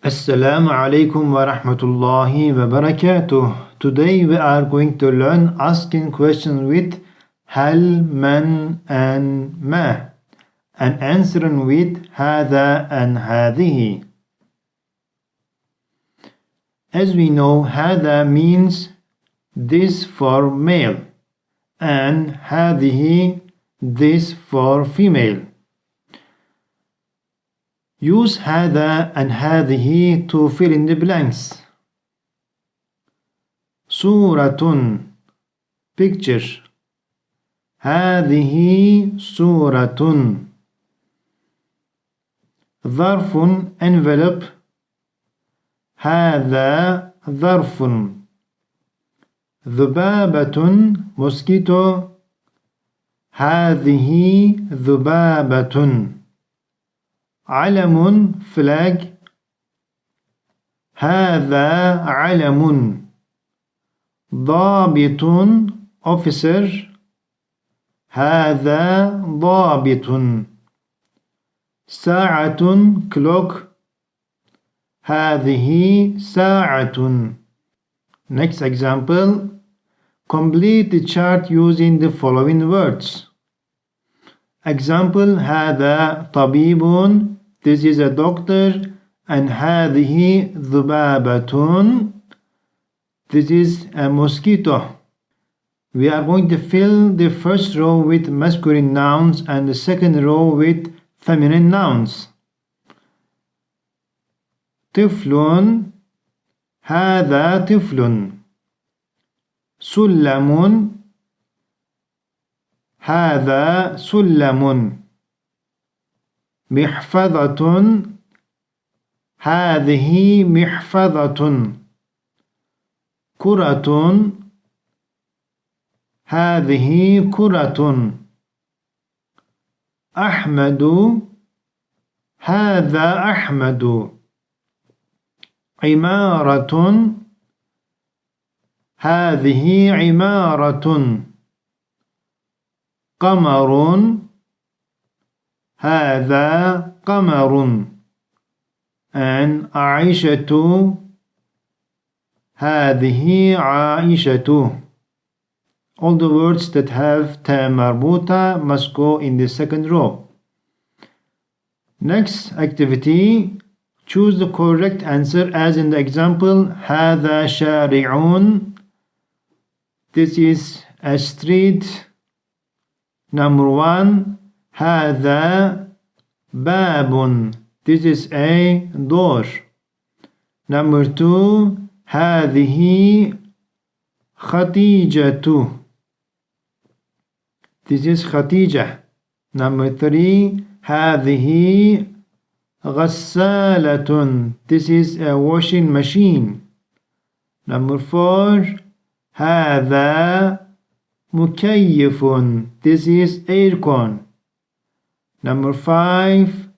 Assalamu alaikum wa rahmatullahi wa barakatuh. Today we are going to learn asking questions with هل, من, and ما, and answering with هذا and هذه. As we know, هذا means this for male and هذه this for female. Use هذا and هذه to fill in the blanks. صورة picture. هذه صورة. ظرف envelope. هذا ظرف. ذبابة mosquito. هذه ذبابة. علم flag. هذا علم. ضابط officer. هذا ضابط. ساعة clock. هذه ساعة. Next example. Complete the chart using the following words. Example. هذا طبيب. This is a doctor. And هذه ذبابة. This is a mosquito. We are going to fill the first row with masculine nouns and the second row with feminine nouns. طفل. هذا طفل. سلم. هذا سلم. محفظة. هذه محفظة. كرة. هذه كرة. أحمد. هذا أحمد. عمارة. هذه عمارة. قمر. هذا قمر. and عائشة. هذه عائشة. All the words that have ta marbuta must go in the second row. Next activity. Choose the correct answer as in the example. هذا شارع. This is a street. Number 1. هذا باب. This is a door. Number 2. هذه خديجة. This is خديجة. Number 3. هذه غسالة. This is a washing machine. Number 4. هذا مكيف. This is aircon. Number 5.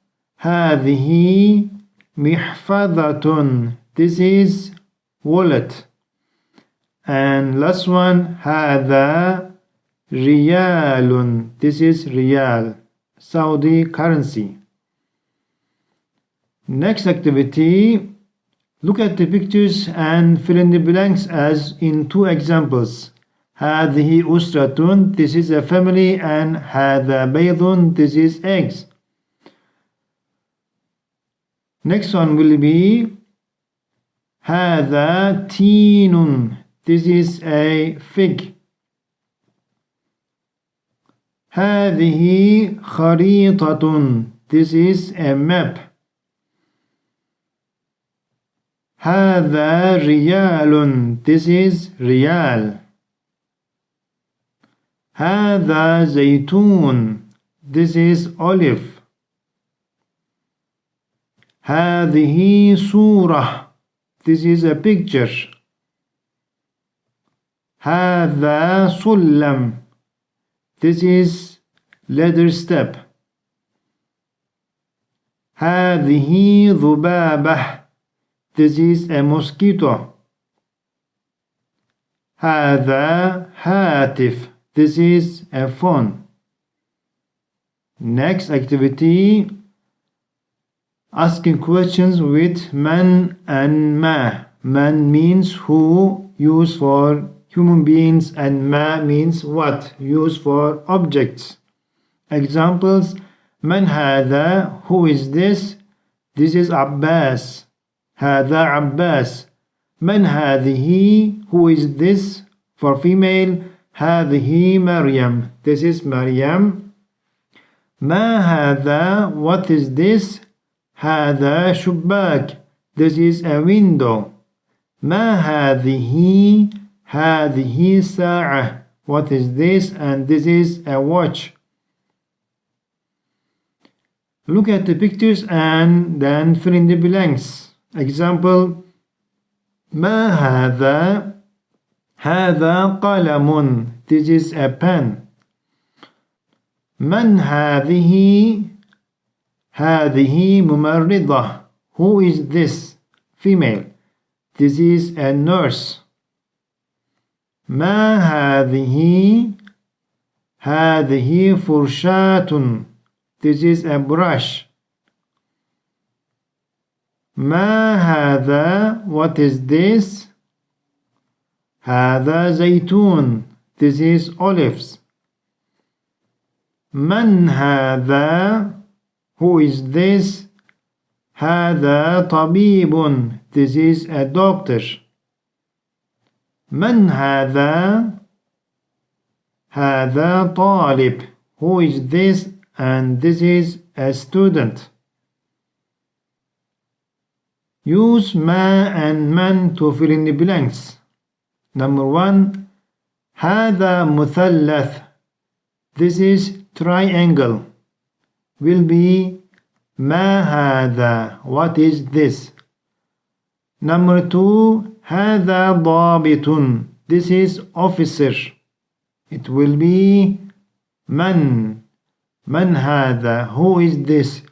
هذه محفظة. This is wallet. And last one. هذا ريال. This is ريال, Saudi currency. Next activity. Look at the pictures and fill in the blanks as in two examples. هذه أسرة. This is a family. And هذا بيض. This is eggs. Next one will be هذا تين. This is a fig. هذه خريطة. This is a map. هذا ريال. This is ريال. هذا زيتون. This is olive. هذه صورة. This is a picture. هذا سلم. This is ladder step. هذه ذبابة. This is a mosquito. هذا هاتف. This is a phone. Next activity. asking questions with man and ma. Man means who, used for human beings, and ma means what, used for objects. Examples: Man hada, who is this? This is Abbas. Hada Abbas. Man hadihi, who is this? For female, hadihi Maryam. This is Maryam. Ma hada, what is this? Hada shubbak. This is a window. Ma hadihi, hadihi sa'a. What is this? And this is a watch. Look at the pictures and then fill in the blanks. Example: Ma hada, hada qalamun. This is a pen. Man hadihi, hadihi mumarridah. Who is this? Female. This is a nurse. Ma hadihi, hadihi furshatun. This is a brush. Ma hada, what is this? Hada zaytun. This is olives. Man hada, who is this? Hada tabibun. This is a doctor. Man hada? Hada talib. Who is this? And this is a student. Use ma and man to fill in the blanks. Number 1. هذا مثلث. This is triangle. Will be ما هذا. What is this? Number 2. هذا ضابط. This is officer. It will be من. من هذا. Who is this?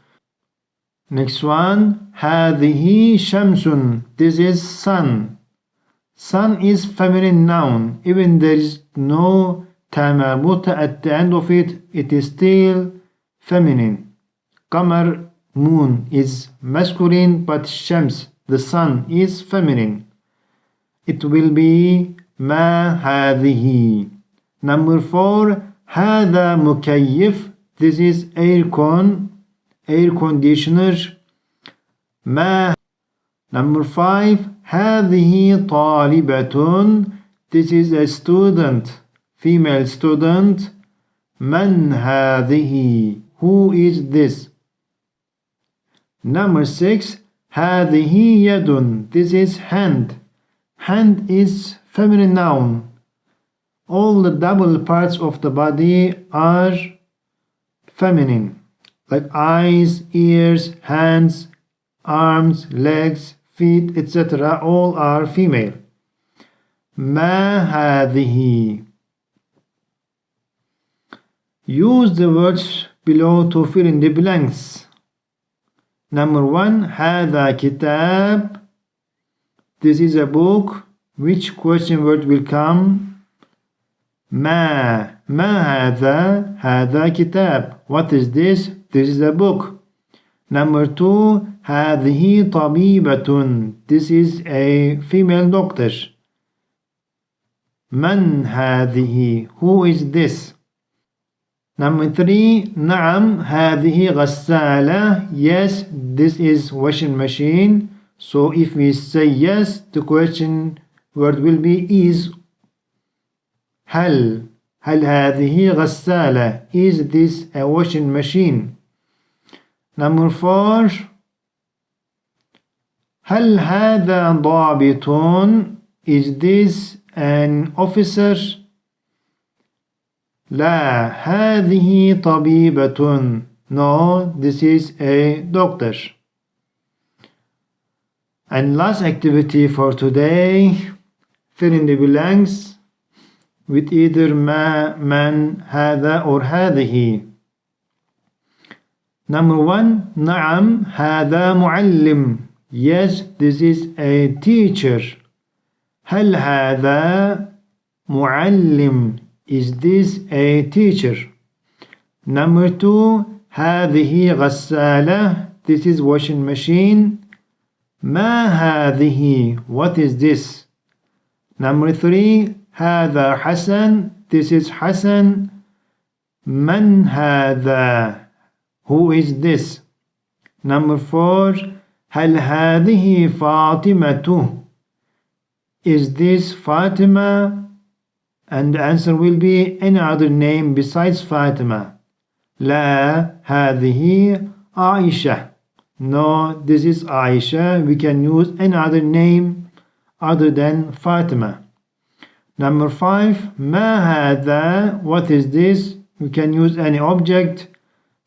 Next one. هذه شمس. This is sun. Sun is feminine noun. Even there is no ta marbuta at the end of it, it is still feminine. Qamar, moon, is masculine, but Shams, the sun, is feminine. It will be ما هذه. Number 4. هذا مكيف. This is air conditioner. ما. Number 5. هذه طالبة. This is a student, female student. من هذه. Who is this? Number 6. هذه يد. This is hand. Hand is feminine noun. All the double parts of the body are feminine, like eyes, ears, hands, arms, legs, feet, etc. All are female. ما هذه. Use the words below to fill in the blanks. Number 1. هذا كتاب. This is a book. Which question word will come? ما هذا. هذا كتاب. What is this? This is a book. Number 2. هذه طبيبة. This is a female doctor. من هذه. Who is this? Number 3. نعم هذه غسالة. Yes, this is washing machine. So if we say yes, the question word will be is. هل هذه غسالة. Is this a washing machine? Number 4. هل هذا ضابط. Is this an officer? لا هذه طبيبة. No, this is a doctor. And last activity for today, fill in the blanks with either ما, من, هذا or هذه. Number 1. نعم هذا معلم. Yes, this is a teacher. هل هذا معلم. Is this a teacher? Number 2. هذه غسالة. This is washing machine. ما هذه? What is this? Number 3. هذا حسن. This is حسن. من هذا? Who is this? Number 4. هل هذه فاطمة? Is this Fatima? And the answer will be any other name besides Fatima. لا هذه عائشة. No, this is Aisha. We can use any other name other than Fatima. Number 5. ما هذا? What is this? We can use any object.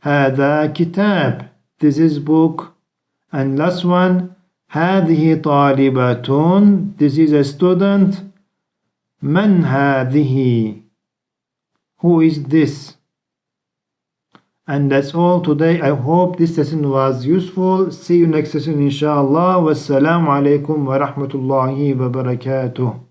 هذا كتاب. This is book. And last one. هذه طالبة. This is a student. من هذه? Who is this? And that's all today. I hope this session was useful. See you next session inshallah. Wassalamu alaikum wa rahmatullahi wa barakatuh.